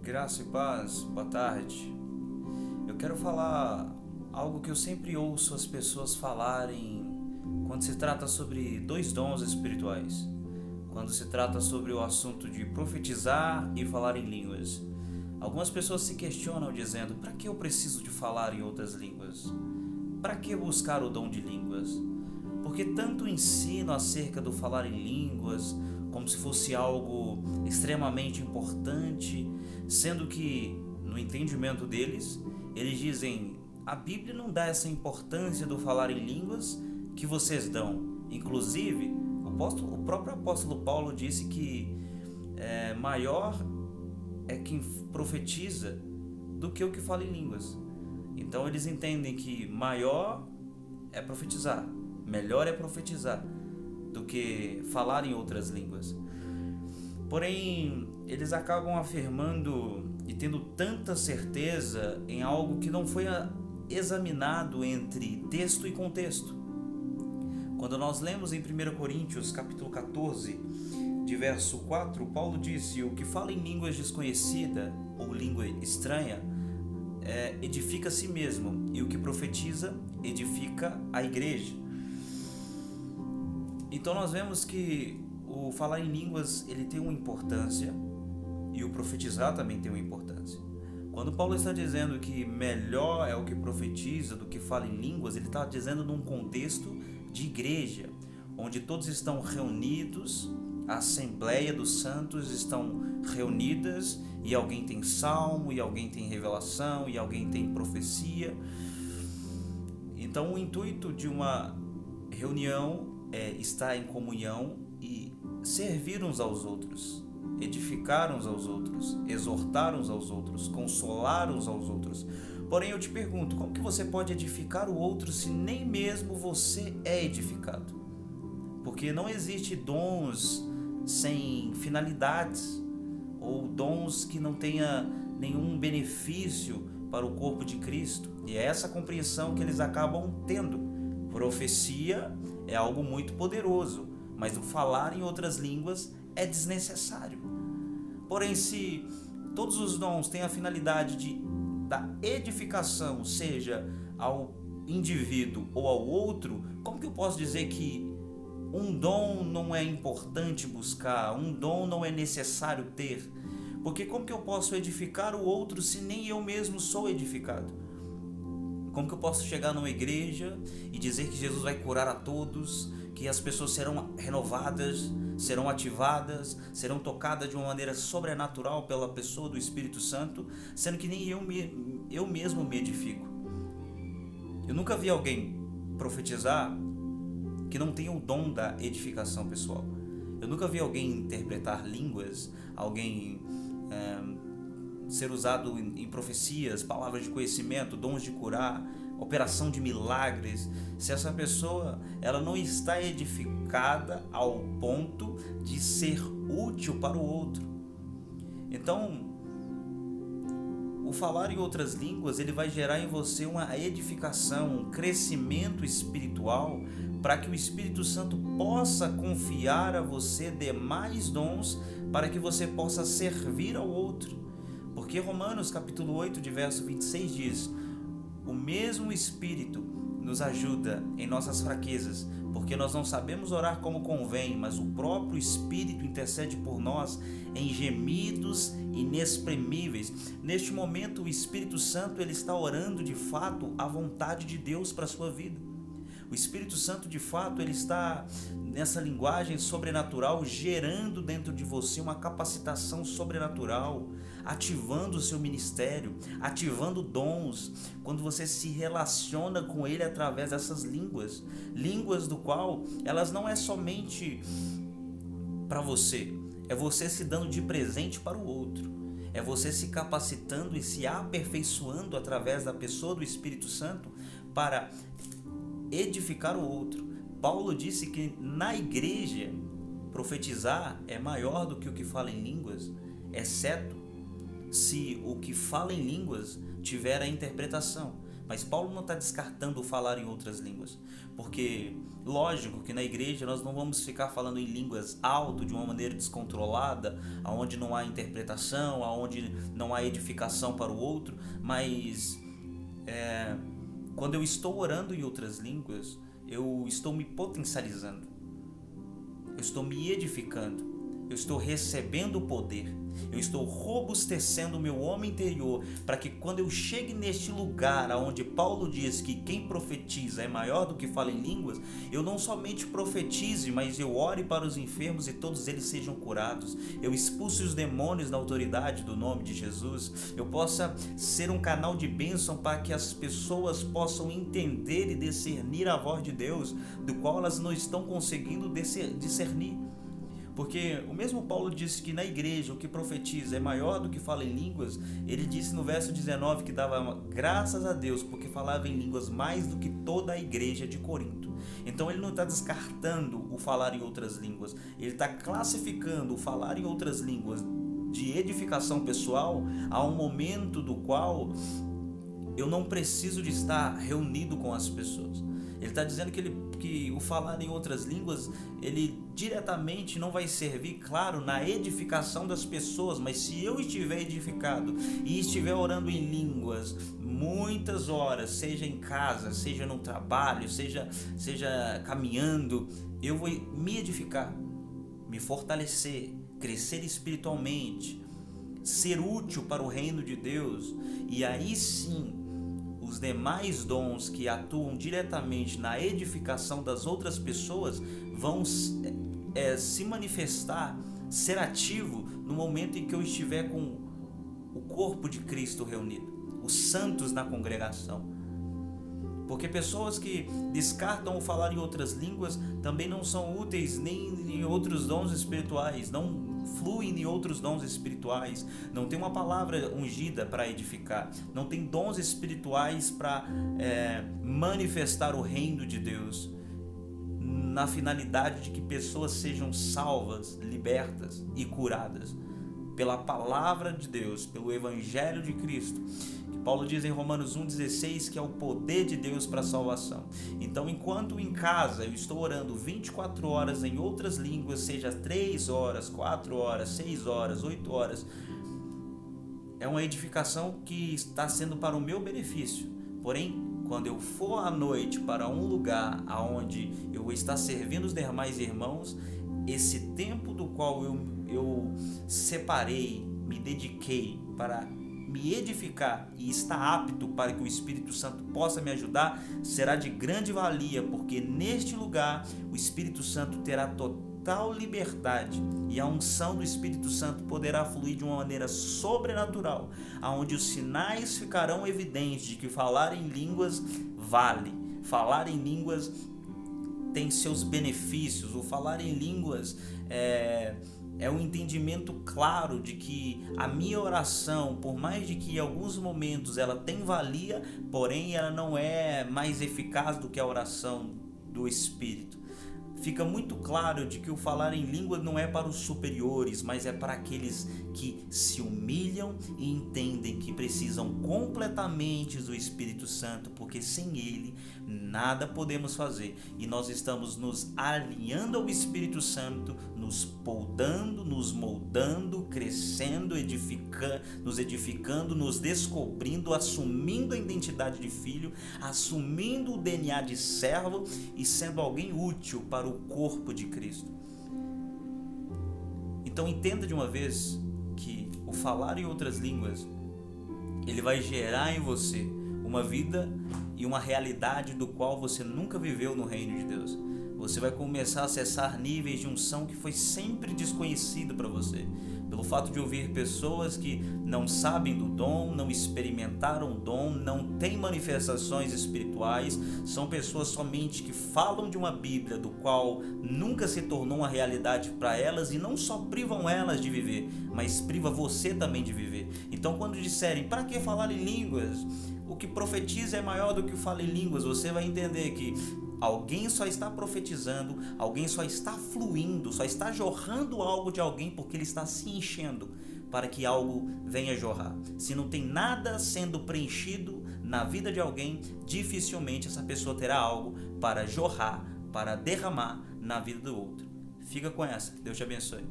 Graça e paz, boa tarde. Eu quero falar algo que eu sempre ouço as pessoas falarem quando se trata sobre dois dons espirituais. Quando se trata sobre o assunto de profetizar e falar em línguas. Algumas pessoas se questionam dizendo: para que eu preciso de falar em outras línguas? Para que buscar o dom de línguas? Porque tanto ensino acerca do falar em línguas como se fosse algo extremamente importante, sendo que, no entendimento deles, eles dizem: a Bíblia não dá essa importância do falar em línguas que vocês dão. Inclusive, o próprio apóstolo Paulo disse que maior é quem profetiza do que o que fala em línguas. Então eles entendem que maior é profetizar, melhor é profetizar do que falar em outras línguas. Porém, eles acabam afirmando e tendo tanta certeza em algo que não foi examinado entre texto e contexto. Quando nós lemos em 1 Coríntios capítulo 14, de verso 4, Paulo disse: o que fala em línguas desconhecida ou língua estranha edifica a si mesmo, e o que profetiza edifica a igreja. Então nós vemos que o falar em línguas ele tem uma importância e o profetizar também tem uma importância. Quando Paulo está dizendo que melhor é o que profetiza do que fala em línguas, ele está dizendo num contexto de igreja, onde todos estão reunidos, a Assembleia dos Santos estão reunidas e alguém tem salmo, e alguém tem revelação, e alguém tem profecia. Então o intuito de uma reunião é estar em comunhão e servir uns aos outros, edificar uns aos outros, exortar uns aos outros, consolar uns aos outros. Porém eu te pergunto, como que você pode edificar o outro se nem mesmo você é edificado? Porque não existe dons sem finalidades, ou dons que não tenha nenhum benefício para o corpo de Cristo. E é essa compreensão que eles acabam tendo. Profecia é algo muito poderoso, mas o falar em outras línguas é desnecessário. Porém, se todos os dons têm a finalidade da edificação, seja ao indivíduo ou ao outro, como que eu posso dizer que um dom não é importante buscar, um dom não é necessário ter? Porque como que eu posso edificar o outro se nem eu mesmo sou edificado? Como que eu posso chegar numa igreja e dizer que Jesus vai curar a todos, que as pessoas serão renovadas, serão ativadas, serão tocadas de uma maneira sobrenatural pela pessoa do Espírito Santo, sendo que nem eu mesmo me edifico? Eu nunca vi alguém profetizar que não tenha o dom da edificação pessoal. Eu nunca vi alguém interpretar línguas, alguém ser usado em profecias, palavras de conhecimento, dons de curar, operação de milagres, se essa pessoa ela não está edificada ao ponto de ser útil para o outro. Então, o falar em outras línguas ele vai gerar em você uma edificação, um crescimento espiritual, para que o Espírito Santo possa confiar a você demais dons para que você possa servir ao outro. Porque Romanos capítulo 8, de verso 26 diz: o mesmo Espírito nos ajuda em nossas fraquezas, porque nós não sabemos orar como convém, mas o próprio Espírito intercede por nós em gemidos inexprimíveis. Neste momento o Espírito Santo ele está orando de fato a vontade de Deus para a sua vida. O Espírito Santo de fato ele está nessa linguagem sobrenatural gerando dentro de você uma capacitação sobrenatural, ativando o seu ministério, ativando dons, quando você se relaciona com ele através dessas línguas do qual elas não é somente para você, é você se dando de presente para o outro, é você se capacitando e se aperfeiçoando através da pessoa do Espírito Santo para edificar o outro. Paulo disse que na igreja profetizar é maior do que o que fala em línguas, exceto se o que fala em línguas tiver a interpretação. Mas Paulo não está descartando o falar em outras línguas, porque lógico que na igreja nós não vamos ficar falando em línguas alto, de uma maneira descontrolada, aonde não há interpretação, aonde não há edificação para o outro, mas quando eu estou orando em outras línguas, eu estou me potencializando, eu estou me edificando, eu estou recebendo o poder, eu estou robustecendo o meu homem interior, para que quando eu chegue neste lugar onde Paulo diz que quem profetiza é maior do que fala em línguas, eu não somente profetize, mas eu ore para os enfermos e todos eles sejam curados, eu expulse os demônios na autoridade do nome de Jesus, eu possa ser um canal de bênção para que as pessoas possam entender e discernir a voz de Deus, do qual elas não estão conseguindo discernir. Porque o mesmo Paulo disse que na igreja o que profetiza é maior do que fala em línguas. Ele disse no verso 19 que dava graças a Deus porque falava em línguas mais do que toda a igreja de Corinto. Então ele não está descartando o falar em outras línguas, ele está classificando o falar em outras línguas de edificação pessoal a um momento do qual eu não preciso de estar reunido com as pessoas. Ele está dizendo que o falar em outras línguas, ele diretamente não vai servir, claro, na edificação das pessoas, mas se eu estiver edificado e estiver orando em línguas muitas horas, seja em casa, seja no trabalho, seja caminhando, eu vou me edificar, me fortalecer, crescer espiritualmente, ser útil para o reino de Deus, e aí sim os demais dons que atuam diretamente na edificação das outras pessoas vão se manifestar, ser ativo no momento em que eu estiver com o corpo de Cristo reunido, os santos na congregação. Porque pessoas que descartam o falar em outras línguas também não são úteis nem em outros dons espirituais, não fluem em outros dons espirituais, não tem uma palavra ungida para edificar, não tem dons espirituais para manifestar o reino de Deus, na finalidade de que pessoas sejam salvas, libertas e curadas pela palavra de Deus, pelo Evangelho de Cristo. Paulo diz em Romanos 1,16 que é o poder de Deus para a salvação. Então, enquanto em casa eu estou orando 24 horas em outras línguas, seja 3 horas, 4 horas, 6 horas, 8 horas, é uma edificação que está sendo para o meu benefício. Porém, quando eu for à noite para um lugar onde eu vou estar servindo os demais irmãos, esse tempo do qual eu separei, me dediquei para me edificar e estar apto para que o Espírito Santo possa me ajudar, será de grande valia, porque neste lugar o Espírito Santo terá total liberdade e a unção do Espírito Santo poderá fluir de uma maneira sobrenatural, aonde os sinais ficarão evidentes de que falar em línguas vale, falar em línguas tem seus benefícios, o falar em línguas é um entendimento claro de que a minha oração, por mais de que em alguns momentos ela tem valia, porém ela não é mais eficaz do que a oração do Espírito. Fica muito claro de que o falar em língua não é para os superiores, mas é para aqueles que se humilham e entendem que precisam completamente do Espírito Santo, porque sem ele nada podemos fazer. E nós estamos nos alinhando ao Espírito Santo, nos podando, nos moldando, crescendo, nos edificando, nos descobrindo, assumindo a identidade de filho, assumindo o DNA de servo e sendo alguém útil para o corpo de Cristo. Então entenda de uma vez que o falar em outras línguas, ele vai gerar em você uma vida e uma realidade do qual você nunca viveu no reino de Deus. Você vai começar a acessar níveis de unção que foi sempre desconhecido para você, pelo fato de ouvir pessoas que não sabem do dom, não experimentaram o dom, não têm manifestações espirituais, são pessoas somente que falam de uma Bíblia do qual nunca se tornou uma realidade para elas, e não só privam elas de viver, mas priva você também de viver. Então, quando disserem, para que falar em línguas? O que profetiza é maior do que o fala em línguas. Você vai entender que alguém só está profetizando, alguém só está fluindo, só está jorrando algo de alguém porque ele está se enchendo para que algo venha jorrar. Se não tem nada sendo preenchido, na vida de alguém, dificilmente essa pessoa terá algo para jorrar, para derramar na vida do outro. Fica com essa. Deus te abençoe.